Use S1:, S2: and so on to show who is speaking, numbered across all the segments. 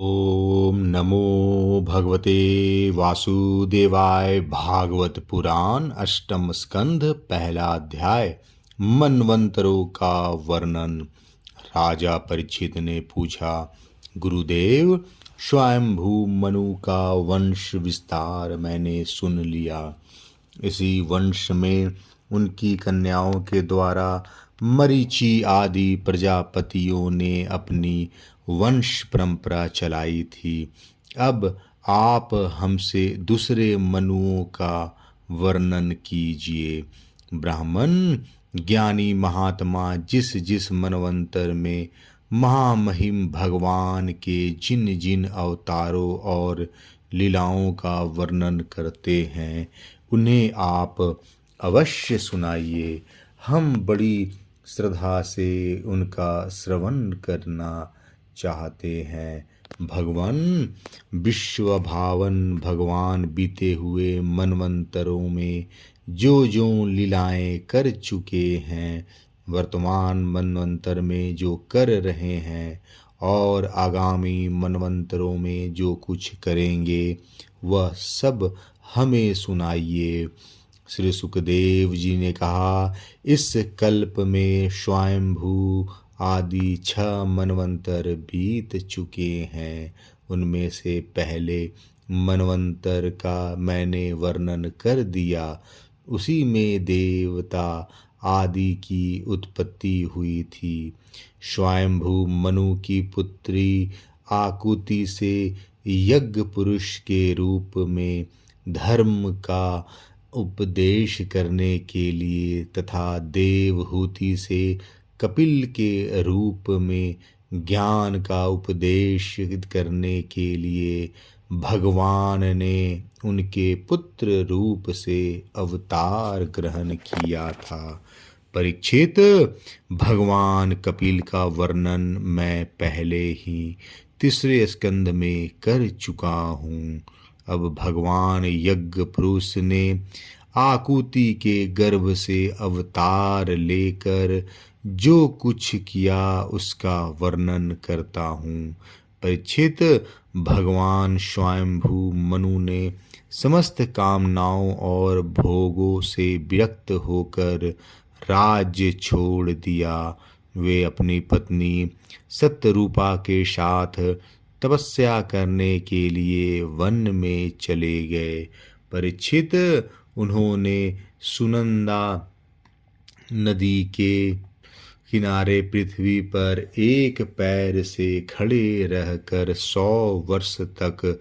S1: ओम नमो भगवते वासुदेवाय। भागवत पुराण अष्टम स्कंध पहला अध्याय। मनवंतरों का वर्णन। राजा परीक्षित ने पूछा, गुरुदेव, स्वयंभू मनु का वंश विस्तार मैंने सुन लिया। इसी वंश में उनकी कन्याओं के द्वारा मरीचि आदि प्रजापतियों ने अपनी वंश परंपरा चलाई थी। अब आप हमसे दूसरे मनुओं का वर्णन कीजिए। ब्राह्मण ज्ञानी महात्मा जिस जिस मनवंतर में महामहिम भगवान के जिन जिन अवतारों और लीलाओं का वर्णन करते हैं, उन्हें आप अवश्य सुनाइए। हम बड़ी श्रद्धा से उनका श्रवण करना चाहते हैं। भगवान विश्वभावन भगवान बीते हुए मनवंतरों में जो जो लीलाएं कर चुके हैं, वर्तमान मनवंतर में जो कर रहे हैं और आगामी मनवंतरों में जो कुछ करेंगे, वह सब हमें सुनाइए। श्री सुखदेव जी ने कहा, इस कल्प में स्वयंभू आदि 6 मनवंतर बीत चुके हैं। उनमें से पहले मनवंतर का मैंने वर्णन कर दिया। उसी में देवता आदि की उत्पत्ति हुई थी। स्वयंभू मनु की पुत्री आकुति से यज्ञ पुरुष के रूप में धर्म का उपदेश करने के लिए तथा देवहूति से कपिल के रूप में ज्ञान का उपदेश करने के लिए भगवान ने उनके पुत्र रूप से अवतार ग्रहण किया था। परीक्षित, भगवान कपिल का वर्णन मैं पहले ही तीसरे स्कंद में कर चुका हूँ। अब भगवान यज्ञ पुरुष ने आकुति के गर्भ से अवतार लेकर जो कुछ किया उसका वर्णन करता हूँ। परीक्षित, भगवान स्वयंभू मनु ने समस्त कामनाओं और भोगों से विरक्त होकर राज्य छोड़ दिया। वे अपनी पत्नी सत्यरूपा के साथ तपस्या करने के लिए वन में चले गए। परीक्षित, उन्होंने सुनंदा नदी के किनारे पृथ्वी पर एक पैर से खड़े रहकर 100 वर्ष तक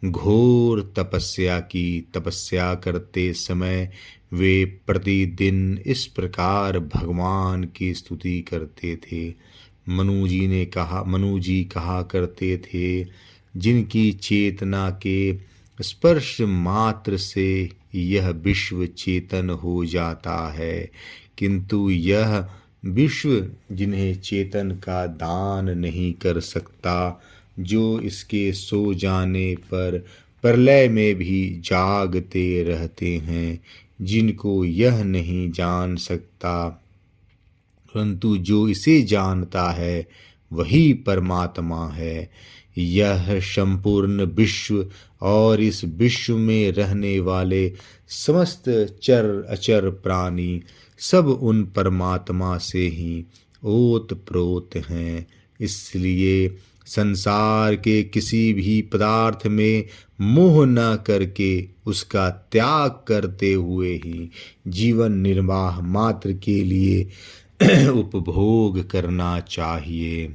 S1: घोर तपस्या की। तपस्या करते समय वे प्रतिदिन इस प्रकार भगवान की स्तुति करते थे। मनु जी कहा करते थे, जिनकी चेतना के स्पर्श मात्र से यह विश्व चेतन हो जाता है, किंतु यह विश्व जिन्हें चेतन का दान नहीं कर सकता, जो इसके सो जाने पर प्रलय में भी जागते रहते हैं, जिनको यह नहीं जान सकता, परंतु जो इसे जानता है वही परमात्मा है। यह संपूर्ण विश्व और इस विश्व में रहने वाले समस्त चर अचर प्राणी सब उन परमात्मा से ही ओत प्रोत हैं। इसलिए संसार के किसी भी पदार्थ में मोह न करके उसका त्याग करते हुए ही जीवन निर्वाह मात्र के लिए उपभोग करना चाहिए।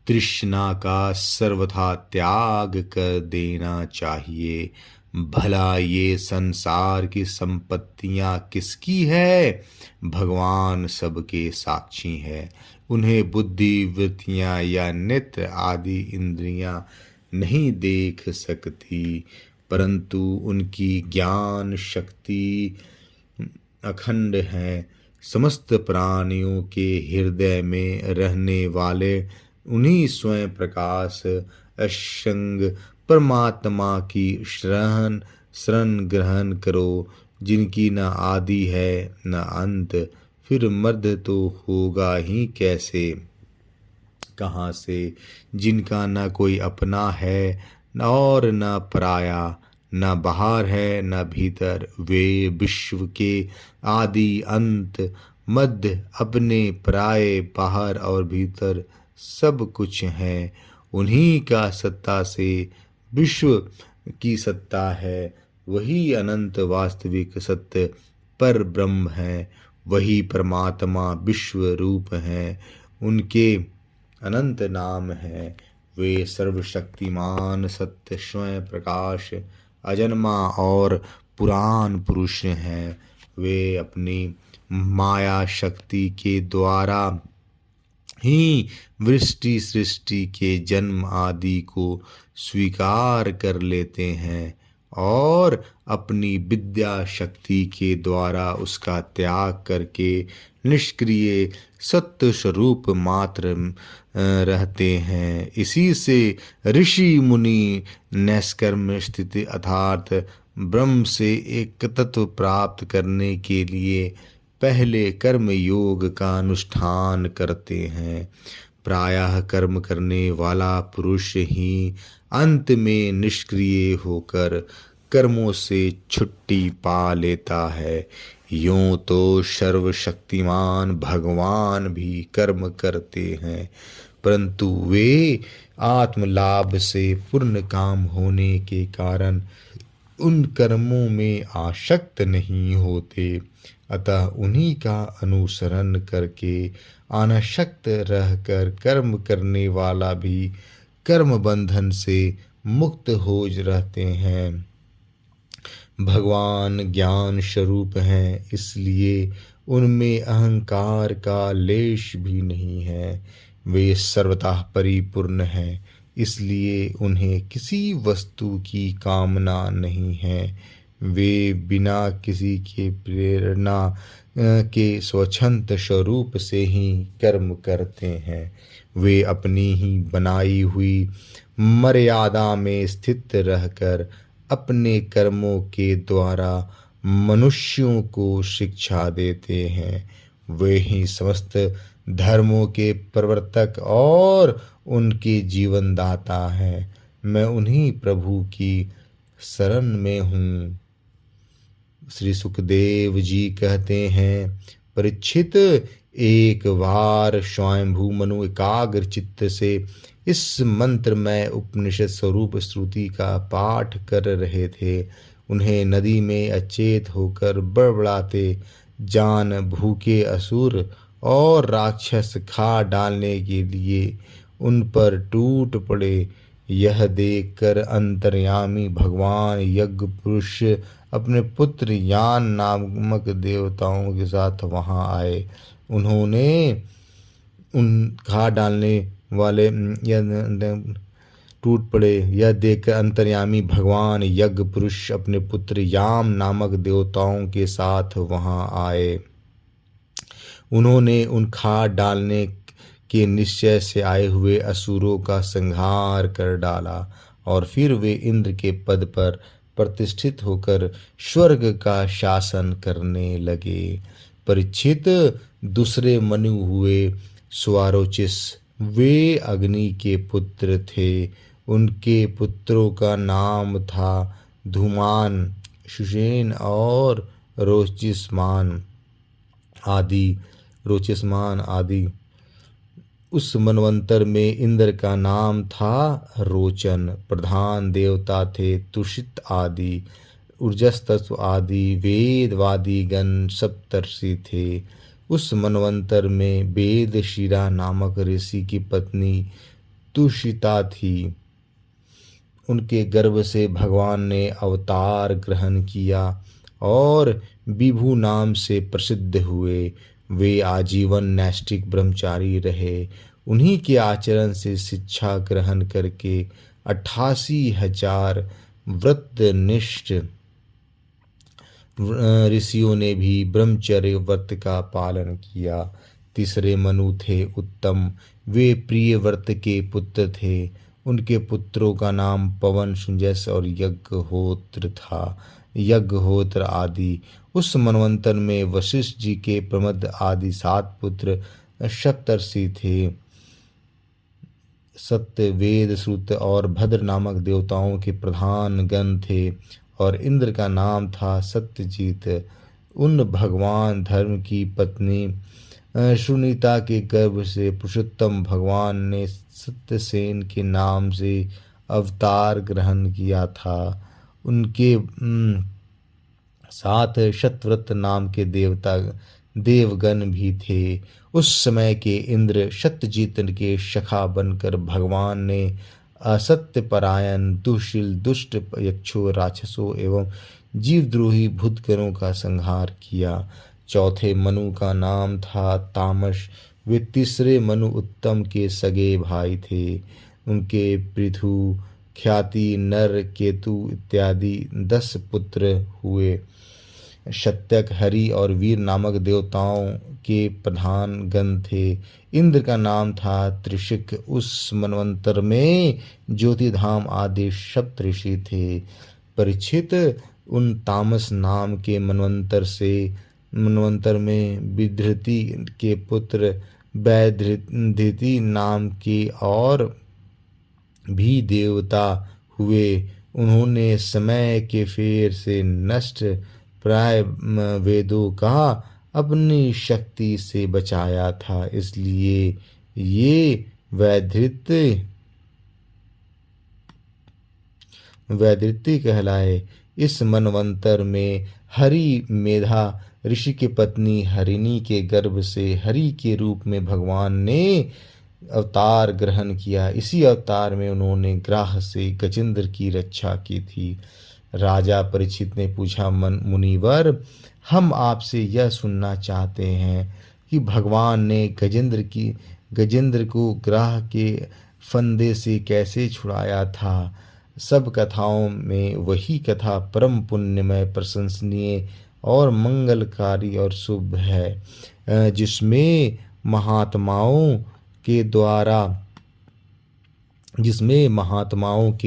S1: तृष्णा का सर्वथा त्याग कर देना चाहिए। भला ये संसार की संपत्तियां किसकी है? भगवान सबके साक्षी है। उन्हें बुद्धि, वृत्तियां या नेत्र आदि इंद्रियां नहीं देख सकती, परंतु उनकी ज्ञान शक्ति अखंड है। समस्त प्राणियों के हृदय में रहने वाले उन्हीं स्वयं प्रकाश असंग परमात्मा की शरण ग्रहण करो, जिनकी न आदि है न अंत, फिर मर्द तो होगा ही कैसे। कहाँ से, जिनका न कोई अपना है और न पराया, न बाहर है न भीतर। वे विश्व के आदि अंत मध्य, अपने पराये, बाहर और भीतर सब कुछ हैं। उन्हीं का सत्ता से विश्व की सत्ता है। वही अनंत वास्तविक सत्य पर ब्रह्म है। वही परमात्मा विश्व रूप हैं। उनके अनंत नाम हैं। वे सर्वशक्तिमान सत्य स्वयं प्रकाश अजन्मा और पुराण पुरुष हैं। वे अपनी माया शक्ति के द्वारा ही वृष्टि सृष्टि के जन्म आदि को स्वीकार कर लेते हैं और अपनी विद्या शक्ति के द्वारा उसका त्याग करके निष्क्रिय सत्य स्वरूप मात्र रहते हैं। इसी से ऋषि मुनि नैष्कर्म स्थिति अर्थात ब्रह्म से एक तत्व प्राप्त करने के लिए पहले कर्म योग का अनुष्ठान करते हैं। प्रायः कर्म करने वाला पुरुष ही अंत में निष्क्रिय होकर कर्मों से छुट्टी पा लेता है। यूं तो सर्वशक्तिमान भगवान भी कर्म करते हैं, परंतु वे आत्मलाभ से पूर्ण काम होने के कारण उन कर्मों में आसक्त नहीं होते। अतः उन्हीं का अनुसरण करके अनासक्त रहकर कर्म करने वाला भी कर्म बंधन से मुक्त हो रहते हैं। भगवान ज्ञान स्वरूप हैं, इसलिए उनमें अहंकार का लेश भी नहीं है। वे सर्वतः परिपूर्ण हैं, इसलिए उन्हें किसी वस्तु की कामना नहीं है। वे बिना किसी के प्रेरणा के स्वच्छंद स्वरूप से ही कर्म करते हैं। वे अपनी ही बनाई हुई मर्यादा में स्थित रहकर अपने कर्मों के द्वारा मनुष्यों को शिक्षा देते हैं। वे ही समस्त धर्मों के प्रवर्तक और उनके जीवनदाता हैं। मैं उन्हीं प्रभु की शरण में हूँ। श्री सुखदेव जी कहते हैं, परीक्षित, एक बार स्वयंभू मनु एकाग्र चित्त से इस मंत्र में उपनिषद स्वरूप श्रुति का पाठ कर रहे थे। उन्हें नदी में अचेत होकर बड़बड़ाते जान भूखे असुर और राक्षस खा डालने के लिए उन पर टूट पड़े। यह देखकर अंतर्यामी भगवान यज्ञ पुरुष अपने पुत्र यान नामक देवताओं के साथ वहां आए। उन्होंने उन खा डालने वाले टूट पड़े। यह देखकर अंतर्यामी भगवान यज्ञ पुरुष अपने पुत्र याम नामक देवताओं के साथ वहां आए। उन्होंने उन खा डालने के निश्चय से आए हुए असुरों का संहार कर डाला और फिर वे इंद्र के पद पर प्रतिष्ठित होकर स्वर्ग का शासन करने लगे। परीक्षित, दूसरे मनु हुए स्वारोचिस। वे अग्नि के पुत्र थे। उनके पुत्रों का नाम था धूमान, सुषेण और रोचिस्मान आदि। उस मनवंतर में इंद्र का नाम था रोचन। प्रधान देवता थे तुषित आदि, ऊर्जस तत्व आदि। वेदवादी गण सप्तर्षि थे। उस मनवंतर में वेदशिरा नामक ऋषि की पत्नी तुषिता थी। उनके गर्भ से भगवान ने अवतार ग्रहण किया और विभु नाम से प्रसिद्ध हुए। वे आजीवन नैष्ठिक ब्रह्मचारी रहे। उन्हीं के आचरण से शिक्षा ग्रहण करके 88,000 व्रतनिष्ठ ऋषियों ने भी ब्रह्मचर्य व्रत का पालन किया। तीसरे मनु थे उत्तम। वे प्रिय व्रत के पुत्र थे। उनके पुत्रों का नाम पवन, सुंजस और यज्ञहोत्र था। यज्ञहोत्र आदि। उस मनवंतर में वशिष्ठ जी के प्रमद आदि 7 पुत्र सप्तर्षि थे। सत्य, वेद, श्रुत और भद्र नामक देवताओं के प्रधान गण थे और इंद्र का नाम था सत्यजीत। उन भगवान धर्म की पत्नी सुनीता के गर्भ से पुरुषोत्तम भगवान ने सत्यसेन के नाम से अवतार ग्रहण किया था। उनके साथ शतव्रत नाम के देवगण भी थे। उस समय के इंद्र सत्यजीत के सखा बनकर भगवान ने असत्य परायण, दुशील, दुष्ट यक्षों, राक्षसों एवं जीवद्रोही भूतगणों का संहार किया। चौथे मनु का नाम था तामस। वे तीसरे मनु उत्तम के सगे भाई थे। उनके पृथु, ख्याति, नर, केतु इत्यादि 10 पुत्र हुए। शत्यक, हरि और वीर नामक देवताओं के प्रधान गण थे। इंद्र का नाम था त्रिशिक। उस मनवंतर में ज्योतिधाम आदि सप्तऋषि थे। परीक्षित, उन तामस नाम के मनवंतर में विधृति के पुत्र वैधृति नाम के और भी देवता हुए। उन्होंने समय के फेर से नष्ट प्राय वेदों का अपनी शक्ति से बचाया था, इसलिए ये वैधृति कहलाए। इस मनवंतर में हरि मेधा ऋषि की पत्नी हरिणी के गर्भ से हरि के रूप में भगवान ने अवतार ग्रहण किया। इसी अवतार में उन्होंने ग्राह से गजेंद्र की रक्षा की थी। राजा परीक्षित ने पूछा, मुनिवर, हम आपसे यह सुनना चाहते हैं कि भगवान ने गजेंद्र को ग्राह के फंदे से कैसे छुड़ाया था। सब कथाओं में वही कथा परम पुण्यमय, प्रशंसनीय और मंगलकारी और शुभ है, जिसमें महात्माओं के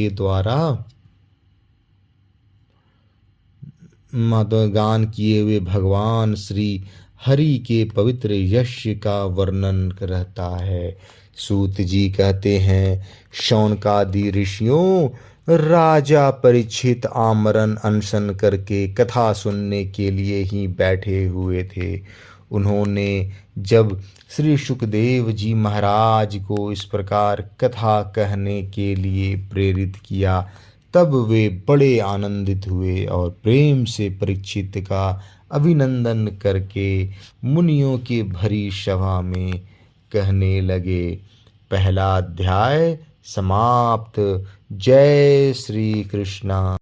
S1: द्वारा गान किए हुए भगवान श्री हरि के पवित्र यश का वर्णन रहता है। सूत जी कहते हैं, शौनकादि ऋषियों, राजा परीक्षित आमरण अनशन करके कथा सुनने के लिए ही बैठे हुए थे। उन्होंने जब श्री सुखदेव जी महाराज को इस प्रकार कथा कहने के लिए प्रेरित किया, तब वे बड़े आनंदित हुए और प्रेम से परीक्षित का अभिनंदन करके मुनियों की भरी सभा में कहने लगे। पहला अध्याय समाप्त। जय श्री कृष्णा।